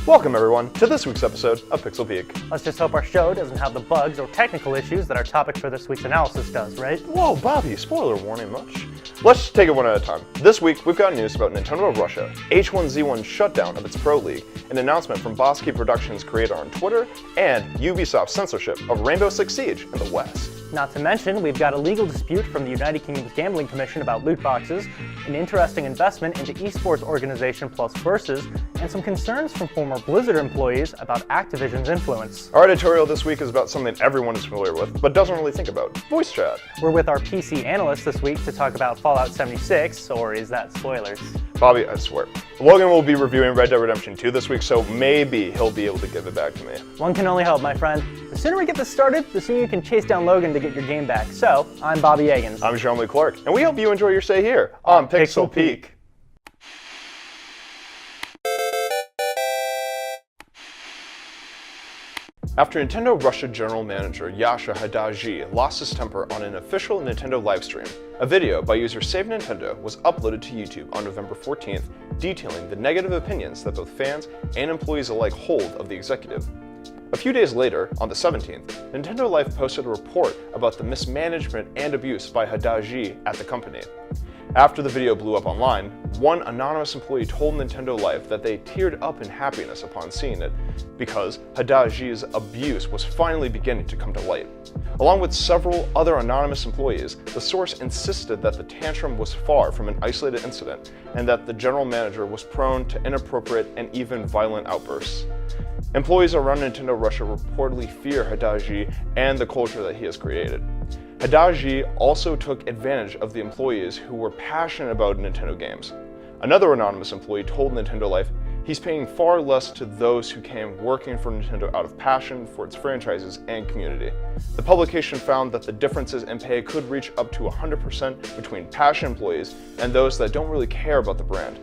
Welcome everyone to this week's episode of Pixel Peak. Let's just hope our show doesn't have the bugs or technical issues that our topic for this week's analysis does, right? Whoa, Bobby, spoiler warning much. Let's take it one at a time. This week, we've got news about Nintendo of Russia, H1Z1 shutdown of its Pro League, an announcement from Boss Key Productions creator on Twitter, and Ubisoft's censorship of Rainbow Six Siege in the West. Not to mention, we've got a legal dispute from the United Kingdom's Gambling Commission about loot boxes, an interesting investment into esports organization Plus Versus, and some concerns from former Blizzard employees about Activision's influence. Our editorial this week is about something everyone is familiar with, but doesn't really think about: voice chat. We're with our PC analyst this week to talk about Fallout 76, or is that spoilers? Bobby, I swear. Logan will be reviewing Red Dead Redemption 2 this week, so maybe he'll be able to give it back to me. One can only hope, my friend. The sooner we get this started, the sooner you can chase down Logan to get your game back. So, I'm Bobby Eggins. I'm Jean-Louis Clark, and we hope you enjoy your stay here on Pixel Peak. After Nintendo Russia General Manager Yasha Hadaji lost his temper on an official Nintendo livestream, a video by user Save Nintendo was uploaded to YouTube on November 14th, detailing the negative opinions that both fans and employees alike hold of the executive. A few days later, on the 17th, Nintendo Life posted a report about the mismanagement and abuse by Hadaji at the company. After the video blew up online, one anonymous employee told Nintendo Life that they teared up in happiness upon seeing it, because Hadaji's abuse was finally beginning to come to light. Along with several other anonymous employees, the source insisted that the tantrum was far from an isolated incident, and that the general manager was prone to inappropriate and even violent outbursts. Employees around Nintendo Russia reportedly fear Hadaji and the culture that he has created. Hadaji also took advantage of the employees who were passionate about Nintendo games. Another anonymous employee told Nintendo Life he's paying far less to those who came working for Nintendo out of passion for its franchises and community. The publication found that the differences in pay could reach up to 100% between passion employees and those that don't really care about the brand.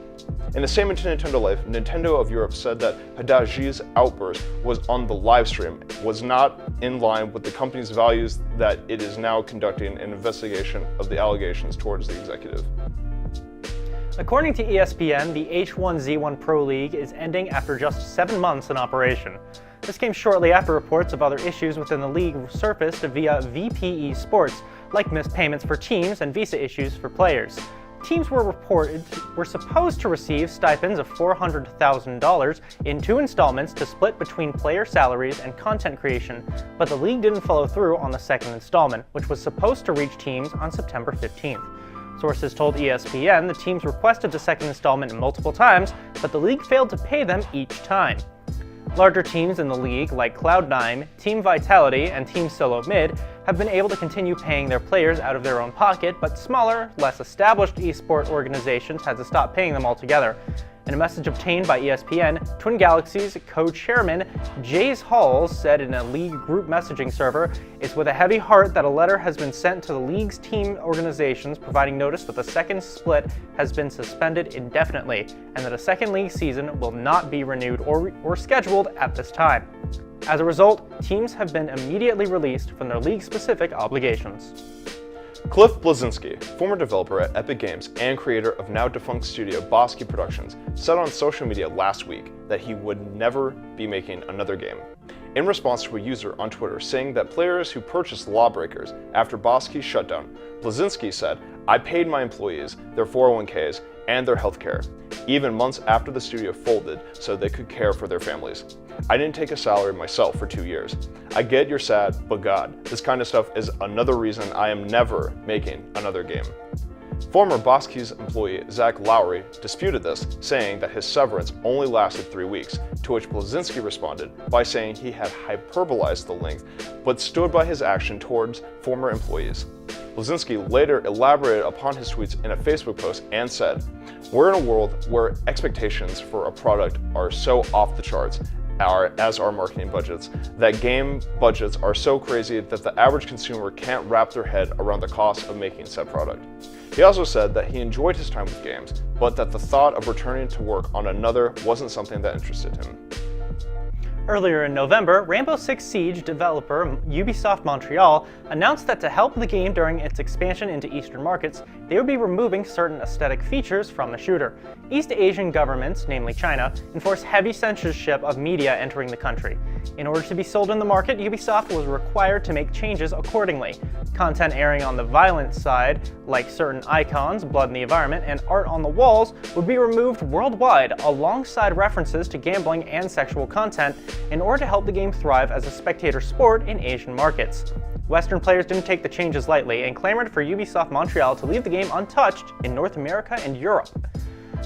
In a statement to Nintendo Life, Nintendo of Europe said that Hadaji's outburst was on the livestream was not in line with the company's values, that it is now conducting an investigation of the allegations towards the executive. According to ESPN, the H1Z1 Pro League is ending after just 7 months in operation. This came shortly after reports of other issues within the league surfaced via VP Esports, like missed payments for teams and visa issues for players. Teams were supposed to receive stipends of $400,000 in 2 installments to split between player salaries and content creation, but the league didn't follow through on the second installment, which was supposed to reach teams on September 15th. Sources told ESPN the teams requested the second installment multiple times, but the league failed to pay them each time. Larger teams in the league, like Cloud9, Team Vitality, and Team Solo Mid, have been able to continue paying their players out of their own pocket, but smaller, less established esport organizations had to stop paying them altogether. In a message obtained by ESPN, Twin Galaxies co-chairman Jace Hall said in a league group messaging server, "It's with a heavy heart that a letter has been sent to the league's team organizations providing notice that the second split has been suspended indefinitely, and that a second league season will not be renewed or scheduled at this time. As a result, teams have been immediately released from their league-specific obligations." Cliff Bleszinski, former developer at Epic Games and creator of now-defunct studio Boss Key Productions, said on social media last week that he would never be making another game. In response to a user on Twitter saying that players who purchased Lawbreakers after Boss Key's shutdown, Bleszinski said, "I paid my employees, their 401ks, and their healthcare, even months after the studio folded so they could care for their families. I didn't take a salary myself for 2 years. I get you're sad, but God, this kind of stuff is another reason I am never making another game." Former Boss Key's employee Zach Lowry disputed this, saying that his severance only lasted 3 weeks, to which Bleszinski responded by saying he had hyperbolized the length, but stood by his action towards former employees. Bleszinski later elaborated upon his tweets in a Facebook post and said, "We're in a world where expectations for a product are so off the charts, as are marketing budgets, that game budgets are so crazy that the average consumer can't wrap their head around the cost of making said product." He also said that he enjoyed his time with games, but that the thought of returning to work on another wasn't something that interested him. Earlier in November, Rainbow Six Siege developer Ubisoft Montreal announced that to help the game during its expansion into Eastern markets, they would be removing certain aesthetic features from the shooter. East Asian governments, namely China, enforce heavy censorship of media entering the country. In order to be sold in the market, Ubisoft was required to make changes accordingly. Content airing on the violent side, like certain icons, blood in the environment, and art on the walls, would be removed worldwide alongside references to gambling and sexual content in order to help the game thrive as a spectator sport in Asian markets. Western players didn't take the changes lightly and clamored for Ubisoft Montreal to leave the game untouched in North America and Europe.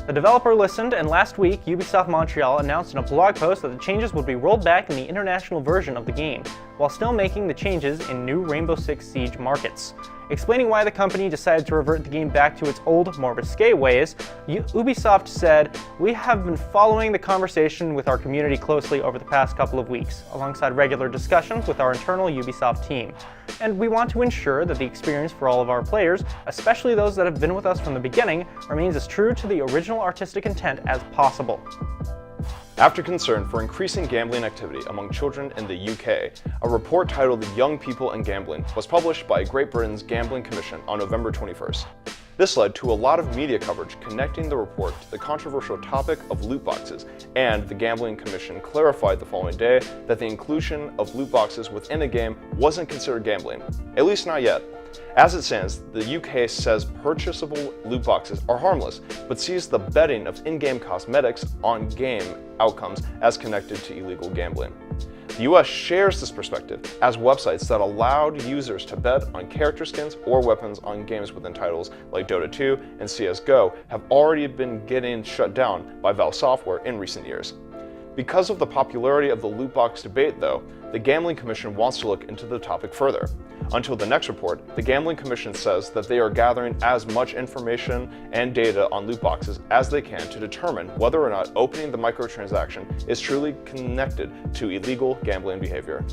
The developer listened, and last week, Ubisoft Montreal announced in a blog post that the changes would be rolled back in the international version of the game, while still making the changes in new Rainbow Six Siege markets. Explaining why the company decided to revert the game back to its old, more risque ways, Ubisoft said, "We have been following the conversation with our community closely over the past couple of weeks, alongside regular discussions with our internal Ubisoft team. And we want to ensure that the experience for all of our players, especially those that have been with us from the beginning, remains as true to the original artistic intent as possible." After concern for increasing gambling activity among children in the UK, a report titled Young People and Gambling was published by Great Britain's Gambling Commission on November 21st. This led to a lot of media coverage connecting the report to the controversial topic of loot boxes, and the Gambling Commission clarified the following day that the inclusion of loot boxes within a game wasn't considered gambling, at least not yet. As it stands, the UK says purchasable loot boxes are harmless, but sees the betting of in-game cosmetics on game outcomes as connected to illegal gambling. The US shares this perspective, as websites that allowed users to bet on character skins or weapons on games within titles like Dota 2 and CSGO have already been getting shut down by Valve Software in recent years. Because of the popularity of the loot box debate, though, the Gambling Commission wants to look into the topic further. Until the next report, the Gambling Commission says that they are gathering as much information and data on loot boxes as they can to determine whether or not opening the microtransaction is truly connected to illegal gambling behavior.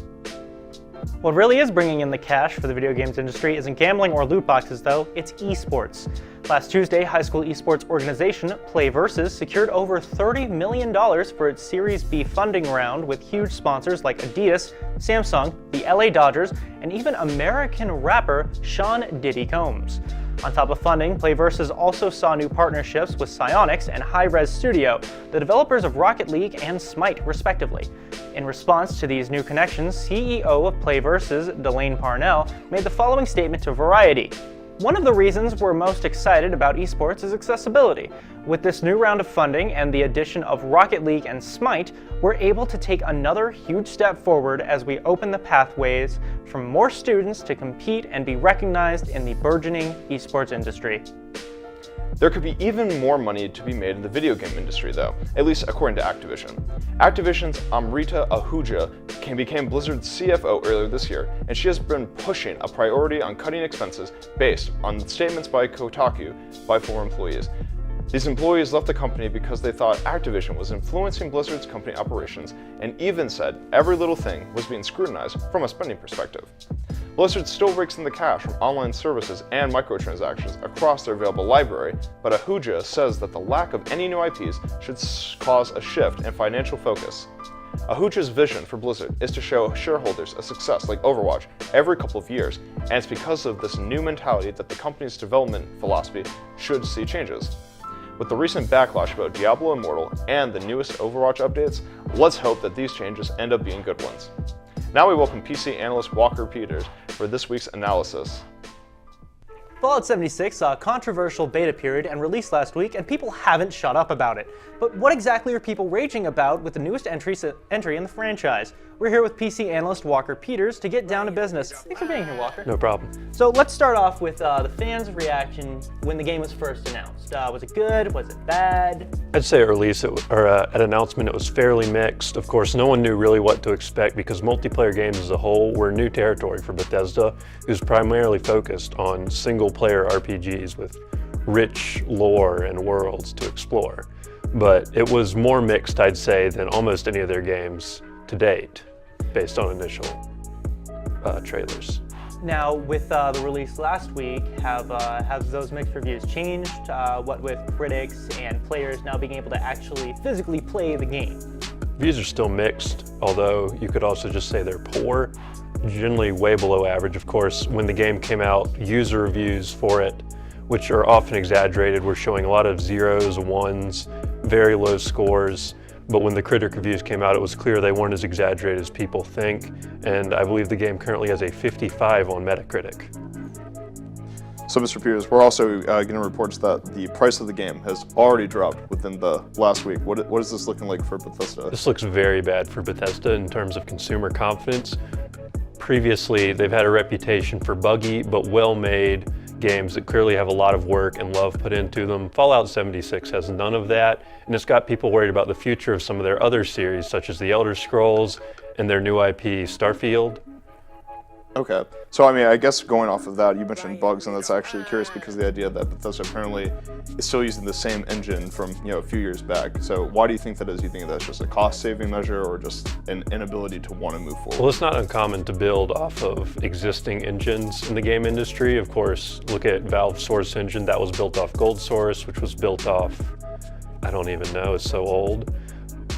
What really is bringing in the cash for the video games industry isn't gambling or loot boxes, though, it's esports. Last Tuesday, high school esports organization PlayVS secured over $30 million for its Series B funding round with huge sponsors like Adidas, Samsung, the LA Dodgers, and even American rapper Sean Diddy Combs. On top of funding, PlayVS also saw new partnerships with Psyonix and Hi-Rez Studio, the developers of Rocket League and Smite, respectively. In response to these new connections, CEO of PlayVS, Delane Parnell, made the following statement to Variety. "One of the reasons we're most excited about esports is accessibility. With this new round of funding and the addition of Rocket League and Smite, we're able to take another huge step forward as we open the pathways for more students to compete and be recognized in the burgeoning esports industry." There could be even more money to be made in the video game industry, though, at least according to Activision. Activision's Amrita Ahuja became Blizzard's CFO earlier this year, and she has been pushing a priority on cutting expenses based on statements by Kotaku by former employees. These employees left the company because they thought Activision was influencing Blizzard's company operations, and even said every little thing was being scrutinized from a spending perspective. Blizzard still rakes in the cash from online services and microtransactions across their available library, but Ahuja says that the lack of any new IPs should cause a shift in financial focus. Ahuja's vision for Blizzard is to show shareholders a success like Overwatch every couple of years, and it's because of this new mentality that the company's development philosophy should see changes. With the recent backlash about Diablo Immortal and the newest Overwatch updates, let's hope that these changes end up being good ones. Now we welcome PC analyst Walker Peters for this week's analysis. Fallout 76 saw a controversial beta period and released last week, and people haven't shut up about it. But what exactly are people raging about with the newest entry in the franchise? We're here with PC analyst Walker Peters to get down to business. Thanks for being here, Walker. No problem. So let's start off with the fans' reaction when the game was first announced. Was it good? Was it bad? I'd say at announcement it was fairly mixed. Of course, no one knew really what to expect because multiplayer games as a whole were new territory for Bethesda, who's primarily focused on single-player RPGs with rich lore and worlds to explore. But it was more mixed, I'd say, than almost any of their games to date, based on initial trailers. Now, with the release last week, have those mixed reviews changed? What with critics and players now being able to actually physically play the game? Reviews are still mixed, although you could also just say they're poor, generally way below average. Of course, when the game came out, user reviews for it, which are often exaggerated, were showing a lot of zeros, ones, very low scores. But when the critic reviews came out, it was clear they weren't as exaggerated as people think. And I believe the game currently has a 55 on Metacritic. So, Mr. Peters, we're also getting reports that the price of the game has already dropped within the last week. What is this looking like for Bethesda? This looks very bad for Bethesda in terms of consumer confidence. Previously, they've had a reputation for buggy but well-made games that clearly have a lot of work and love put into them. Fallout 76 has none of that, and it's got people worried about the future of some of their other series, such as the Elder Scrolls and their new IP, Starfield. Okay, so I mean, I guess going off of that, you mentioned bugs, and that's actually curious because the idea that Bethesda apparently is still using the same engine from a few years back. So why do you think that is? You think that's just a cost-saving measure, or just an inability to want to move forward? Well, it's not uncommon to build off of existing engines in the game industry. Of course, look at Valve's Source engine. That was built off Gold Source, which was built off, I don't even know, it's so old.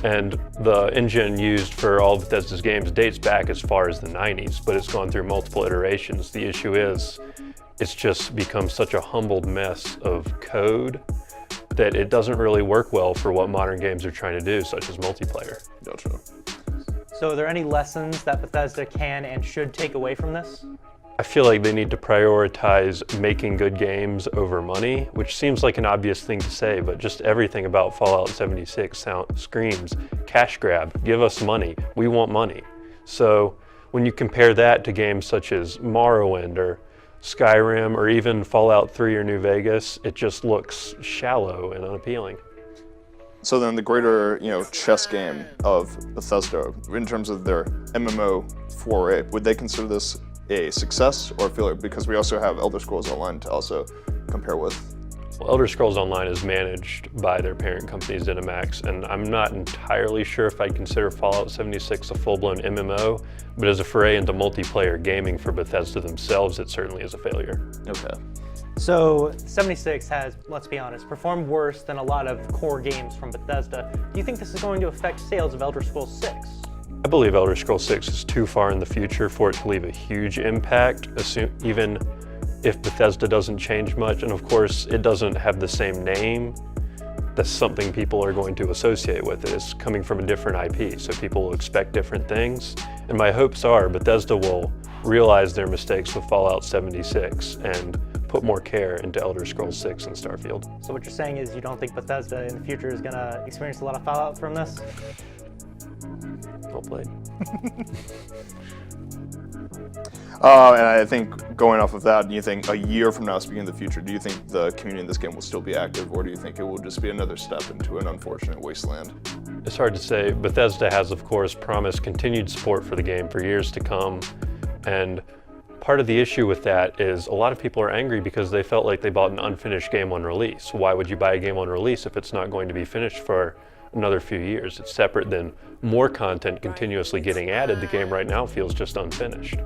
And the engine used for all of Bethesda's games dates back as far as the 90s, but it's gone through multiple iterations. The issue is, it's just become such a humbled mess of code that it doesn't really work well for what modern games are trying to do, such as multiplayer. Gotcha. So are there any lessons that Bethesda can and should take away from this? I feel like they need to prioritize making good games over money, which seems like an obvious thing to say, but just everything about Fallout 76 screams cash grab, give us money, we want money. So when you compare that to games such as Morrowind or Skyrim or even Fallout 3 or New Vegas, it just looks shallow and unappealing. So then the greater, chess game of Bethesda, in terms of their MMO foray, would they consider this a success or a failure? Because we also have Elder Scrolls Online to also compare with. Well, Elder Scrolls Online is managed by their parent company, ZeniMax, and I'm not entirely sure if I'd consider Fallout 76 a full-blown MMO, but as a foray into multiplayer gaming for Bethesda themselves, it certainly is a failure. Okay. So 76 has, let's be honest, performed worse than a lot of core games from Bethesda. Do you think this is going to affect sales of Elder Scrolls 6? I believe Elder Scrolls 6 is too far in the future for it to leave a huge impact, even if Bethesda doesn't change much. And of course, it doesn't have the same name. That's something people are going to associate with it. It's coming from a different IP, so people will expect different things. And my hopes are Bethesda will realize their mistakes with Fallout 76 and put more care into Elder Scrolls 6 and Starfield. So what you're saying is you don't think Bethesda in the future is going to experience a lot of fallout from this? Well played. And I think going off of that, do you think a year from now, speaking of the future, do you think the community in this game will still be active, or do you think it will just be another step into an unfortunate wasteland? It's hard to say. Bethesda has, of course, promised continued support for the game for years to come, and part of the issue with that is a lot of people are angry because they felt like they bought an unfinished game on release. Why would you buy a game on release if it's not going to be finished for another few years? It's separate than more content continuously getting added. The game right now feels just unfinished.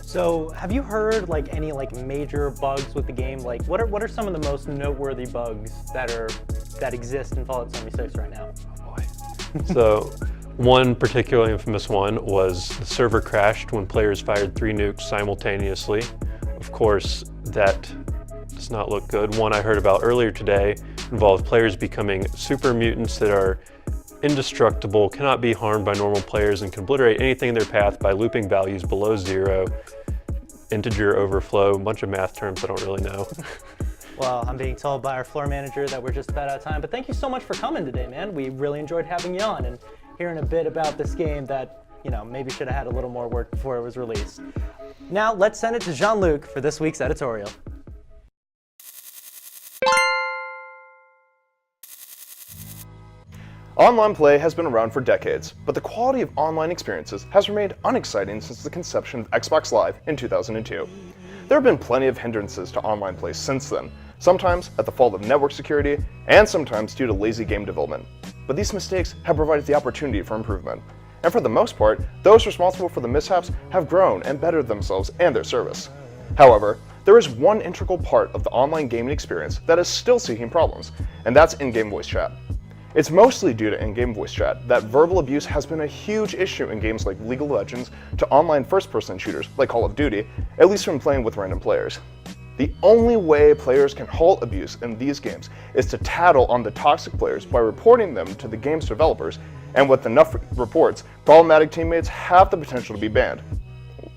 So have you heard any major bugs with the game? What are some of the most noteworthy bugs that exist in Fallout 76 right now? Oh boy. So one particularly infamous one was the server crashed when players fired 3 nukes simultaneously. Of course, that does not look good. One I heard about earlier today involved players becoming super mutants that are indestructible, cannot be harmed by normal players, and can obliterate anything in their path by looping values below 0, integer overflow, a bunch of math terms I don't really know. Well, I'm being told by our floor manager that we're just about out of time, but thank you so much for coming today, man. We really enjoyed having you on and hearing a bit about this game that, maybe should have had a little more work before it was released. Now, let's send it to Jean-Luc for this week's editorial. Online play has been around for decades, but the quality of online experiences has remained unexciting since the conception of Xbox Live in 2002. There have been plenty of hindrances to online play since then, sometimes at the fault of network security, and sometimes due to lazy game development. But these mistakes have provided the opportunity for improvement. And for the most part, those responsible for the mishaps have grown and bettered themselves and their service. However, there is one integral part of the online gaming experience that is still seeking problems, and that's in-game voice chat. It's mostly due to in-game voice chat that verbal abuse has been a huge issue in games like League of Legends to online first-person shooters like Call of Duty, at least from playing with random players. The only way players can halt abuse in these games is to tattle on the toxic players by reporting them to the game's developers, and with enough reports, problematic teammates have the potential to be banned.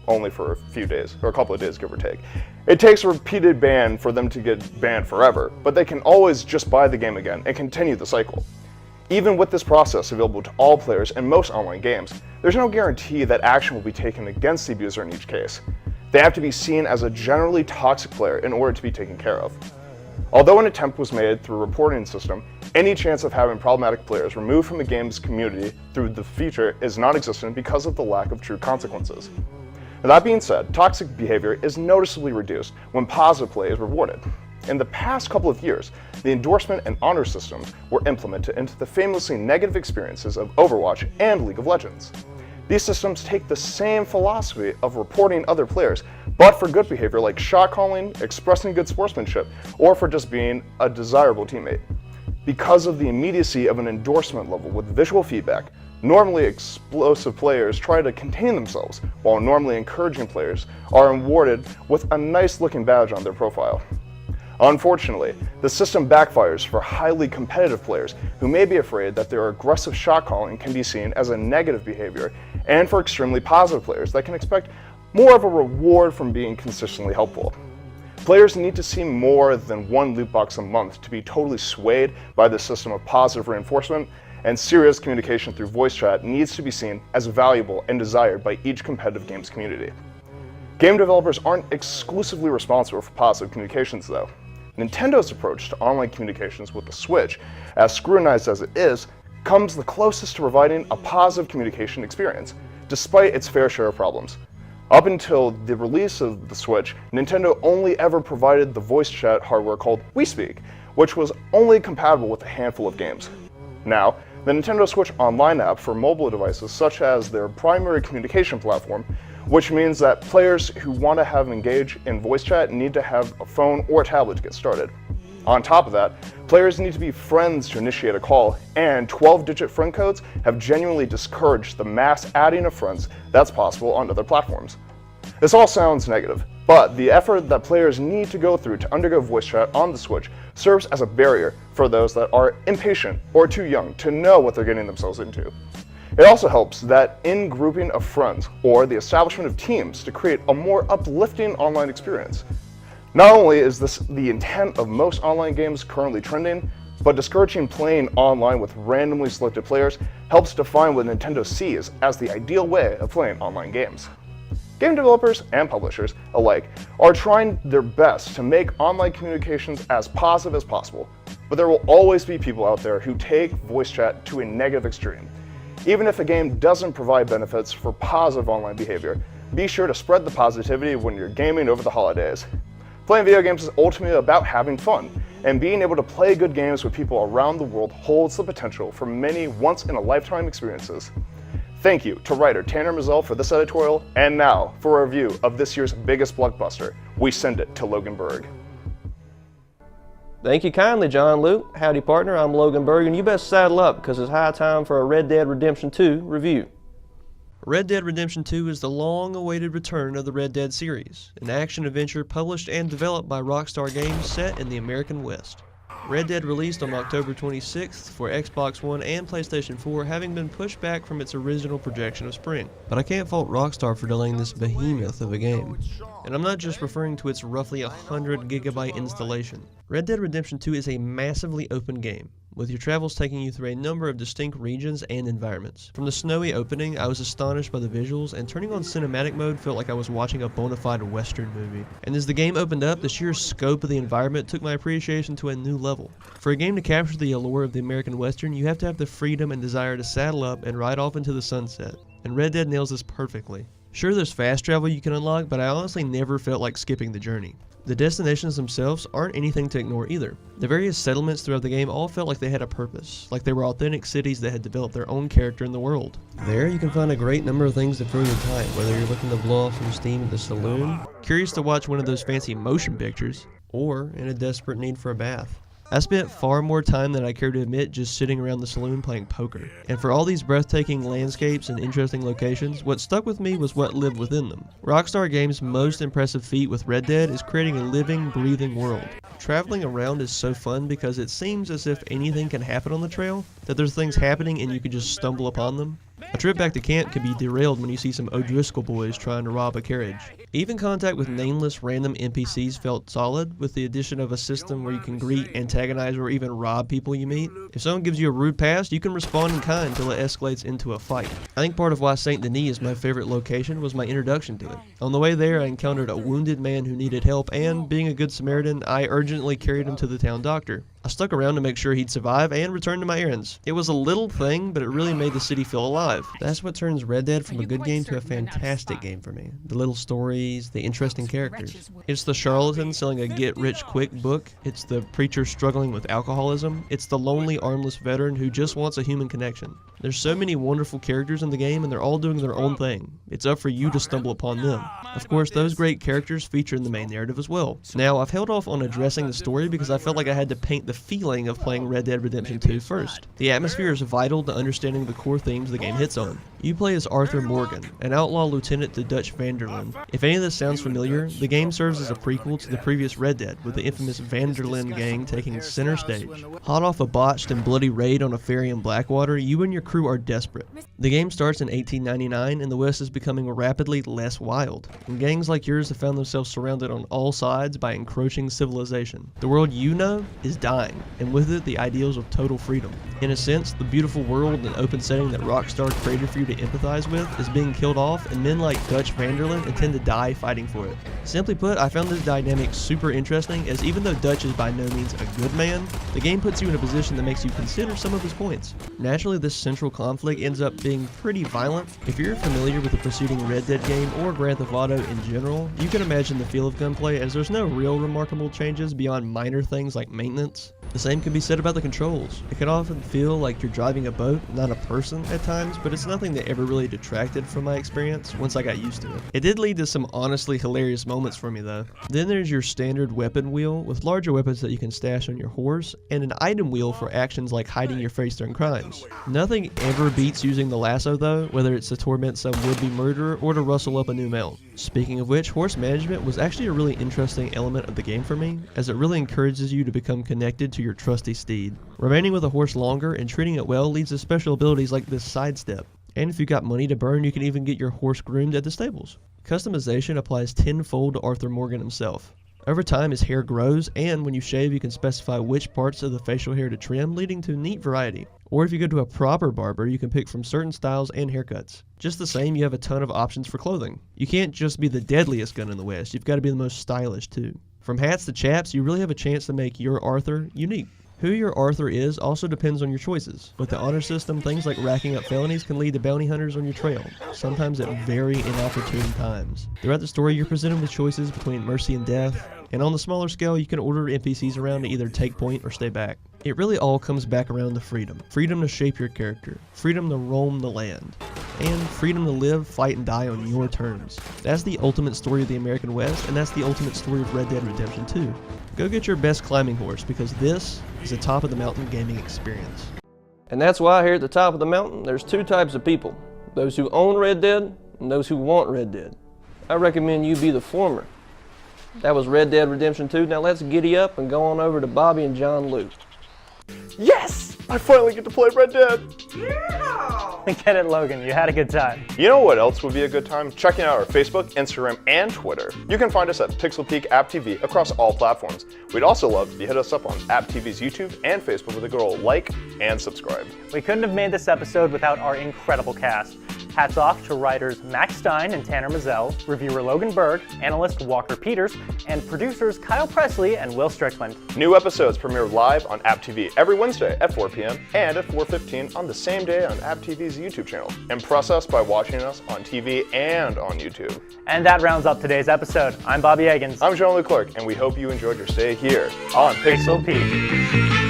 Only for a few days, or a couple of days, give or take. It takes a repeated ban for them to get banned forever, but they can always just buy the game again and continue the cycle. Even with this process available to all players in most online games, there's no guarantee that action will be taken against the abuser in each case. They have to be seen as a generally toxic player in order to be taken care of. Although an attempt was made through a reporting system, any chance of having problematic players removed from the game's community through the feature is non-existent because of the lack of true consequences. Now, that being said, toxic behavior is noticeably reduced when positive play is rewarded. In the past couple of years, the endorsement and honor systems were implemented into the famously negative experiences of Overwatch and League of Legends. These systems take the same philosophy of reporting other players, but for good behavior like shot calling, expressing good sportsmanship, or for just being a desirable teammate. Because of the immediacy of an endorsement level with visual feedback, normally explosive players try to contain themselves, while normally encouraging players are rewarded with a nice looking badge on their profile. Unfortunately, the system backfires for highly competitive players who may be afraid that their aggressive shot calling can be seen as a negative behavior, and for extremely positive players that can expect more of a reward from being consistently helpful. Players need to see more than one loot box a month to be totally swayed by the system of positive reinforcement, and serious communication through voice chat needs to be seen as valuable and desired by each competitive games community. Game developers aren't exclusively responsible for positive communications though. Nintendo's approach to online communications with the Switch, as scrutinized as it is, comes the closest to providing a positive communication experience, despite its fair share of problems. Up until the release of the Switch, Nintendo only ever provided the voice chat hardware called WeSpeak, which was only compatible with a handful of games. Now, the Nintendo Switch Online app for mobile devices such as their primary communication platform, which means that players who want to have engage in voice chat need to have a phone or a tablet to get started. On top of that, players need to be friends to initiate a call, and 12-digit friend codes have genuinely discouraged the mass adding of friends that's possible on other platforms. This all sounds negative, but the effort that players need to go through to undergo voice chat on the Switch serves as a barrier for those that are impatient or too young to know what they're getting themselves into. It also helps that in-grouping of friends or the establishment of teams to create a more uplifting online experience. Not only is this the intent of most online games currently trending, but discouraging playing online with randomly selected players helps define what Nintendo sees as the ideal way of playing online games. Game developers and publishers alike are trying their best to make online communications as positive as possible, but there will always be people out there who take voice chat to a negative extreme. Even if a game doesn't provide benefits for positive online behavior, be sure to spread the positivity when you're gaming over the holidays. Playing video games is ultimately about having fun, and being able to play good games with people around the world holds the potential for many once-in-a-lifetime experiences. Thank you to writer Tanner Mizelle for this editorial, and now for a review of this year's biggest blockbuster, we send it to Logan Berg. Thank you kindly, John Luke. Howdy partner, I'm Logan Berg, and you best saddle up because it's high time for a Red Dead Redemption 2 review. Red Dead Redemption 2 is the long-awaited return of the Red Dead series, an action-adventure published and developed by Rockstar Games set in the American West. Red Dead released on October 26th for Xbox One and PlayStation 4, having been pushed back from its original projection of spring. But I can't fault Rockstar for delaying this behemoth of a game. And I'm not just referring to its roughly 100GB installation. Red Dead Redemption 2 is a massively open game, with your travels taking you through a number of distinct regions and environments. From the snowy opening, I was astonished by the visuals, and turning on cinematic mode felt like I was watching a bona fide Western movie. And as the game opened up, the sheer scope of the environment took my appreciation to a new level. For a game to capture the allure of the American Western, you have to have the freedom and desire to saddle up and ride off into the sunset. And Red Dead nails this perfectly. Sure, there's fast travel you can unlock, but I honestly never felt like skipping the journey. The destinations themselves aren't anything to ignore either. The various settlements throughout the game all felt like they had a purpose, like they were authentic cities that had developed their own character in the world. There you can find a great number of things to fill your time, whether you're looking to blow off some steam at the saloon, curious to watch one of those fancy motion pictures, or in a desperate need for a bath. I spent far more time than I care to admit just sitting around the saloon playing poker. And for all these breathtaking landscapes and interesting locations, what stuck with me was what lived within them. Rockstar Games' most impressive feat with Red Dead is creating a living, breathing world. Traveling around is so fun because it seems as if anything can happen on the trail, that there's things happening and you can just stumble upon them. A trip back to camp can be derailed when you see some O'Driscoll boys trying to rob a carriage. Even contact with nameless random NPCs felt solid, with the addition of a system where you can greet, antagonize, or even rob people you meet. If someone gives you a rude pass, you can respond in kind until it escalates into a fight. I think part of why St. Denis is my favorite location was my introduction to it. On the way there, I encountered a wounded man who needed help, and being a good Samaritan, I urgently carried him to the town doctor. I stuck around to make sure he'd survive and return to my errands. It was a little thing, but it really made the city feel alive. That's what turns Red Dead from a good game to a fantastic game for me. The little stories, the interesting characters. It's the charlatan selling a get-rich-quick book. It's the preacher struggling with alcoholism. It's the lonely, armless veteran who just wants a human connection. There's so many wonderful characters in the game, and they're all doing their own thing. It's up for you to stumble upon them. Of course, those great characters feature in the main narrative as well. Now, I've held off on addressing the story because I felt like I had to paint the feeling of playing Red Dead Redemption 2 first. The atmosphere is vital to understanding the core themes the game hits on. You play as Arthur Morgan, an outlaw lieutenant to Dutch van der Linde. If any of this sounds familiar, the game serves as a prequel to the previous Red Dead, with the infamous van der Linde gang taking center stage. Hot off a botched and bloody raid on a ferry in Blackwater, you and your crew are desperate. The game starts in 1899, and the West is becoming rapidly less wild, and gangs like yours have found themselves surrounded on all sides by encroaching civilization. The world you know is dying, and with it the ideals of total freedom. In a sense, the beautiful world and open setting that Rockstar created for you to empathize with is being killed off, and men like Dutch van der Linde intend to die fighting for it. Simply put, I found this dynamic super interesting, as even though Dutch is by no means a good man, the game puts you in a position that makes you consider some of his points. Naturally, this central conflict ends up being pretty violent. If you're familiar with the preceding Red Dead game or Grand Theft Auto in general, you can imagine the feel of gunplay, as there's no real remarkable changes beyond minor things like maintenance. The same can be said about the controls. It can often feel like you're driving a boat, not a person at times, but it's nothing that ever really detracted from my experience once I got used to it. It did lead to some honestly hilarious moments for me though. Then there's your standard weapon wheel with larger weapons that you can stash on your horse, and an item wheel for actions like hiding your face during crimes. Nothing ever beats using the lasso though, whether it's to torment some would-be murderer or to rustle up a new mount. Speaking of which, horse management was actually a really interesting element of the game for me, as it really encourages you to become connected to your trusty steed. Remaining with a horse longer and treating it well leads to special abilities like this sidestep. And if you got money to burn, you can even get your horse groomed at the stables. Customization applies tenfold to Arthur Morgan himself. Over time, his hair grows, and when you shave, you can specify which parts of the facial hair to trim, leading to neat variety. Or if you go to a proper barber, you can pick from certain styles and haircuts. Just the same, you have a ton of options for clothing. You can't just be the deadliest gun in the West, you've got to be the most stylish too. From hats to chaps, you really have a chance to make your Arthur unique. Who your Arthur is also depends on your choices. With the honor system, things like racking up felonies can lead to bounty hunters on your trail, sometimes at very inopportune times. Throughout the story, you're presented with choices between mercy and death, and on the smaller scale, you can order NPCs around to either take point or stay back. It really all comes back around to freedom. Freedom to shape your character, freedom to roam the land, and freedom to live, fight, and die on your terms. That's the ultimate story of the American West, and that's the ultimate story of Red Dead Redemption 2. Go get your best climbing horse, because this is the top of the mountain gaming experience. And that's why here at the top of the mountain, there's two types of people. Those who own Red Dead, and those who want Red Dead. I recommend you be the former. That was Red Dead Redemption 2. Now let's giddy up and go on over to Bobby and John Luke. Yes! I finally get to play Red Dead! Get it, Logan. You had a good time. You know what else would be a good time? Checking out our Facebook, Instagram, and Twitter. You can find us at Pixel Peak AppTV across all platforms. We'd also love if you hit us up on AppTV's YouTube and Facebook with a good old like and subscribe. We couldn't have made this episode without our incredible cast. Hats off to writers Max Stein and Tanner Mizelle, reviewer Logan Berg, analyst Walker Peters, and producers Kyle Presley and Will Strickland. New episodes premiere live on AppTV every Wednesday at 4 p.m. and at 4:15 on the same day on AppTV's YouTube channel. Impress us by watching us on TV and on YouTube. And that rounds up today's episode. I'm Bobby Eggins. I'm Jean-Luc Clark, and we hope you enjoyed your stay here on Pixel Peak.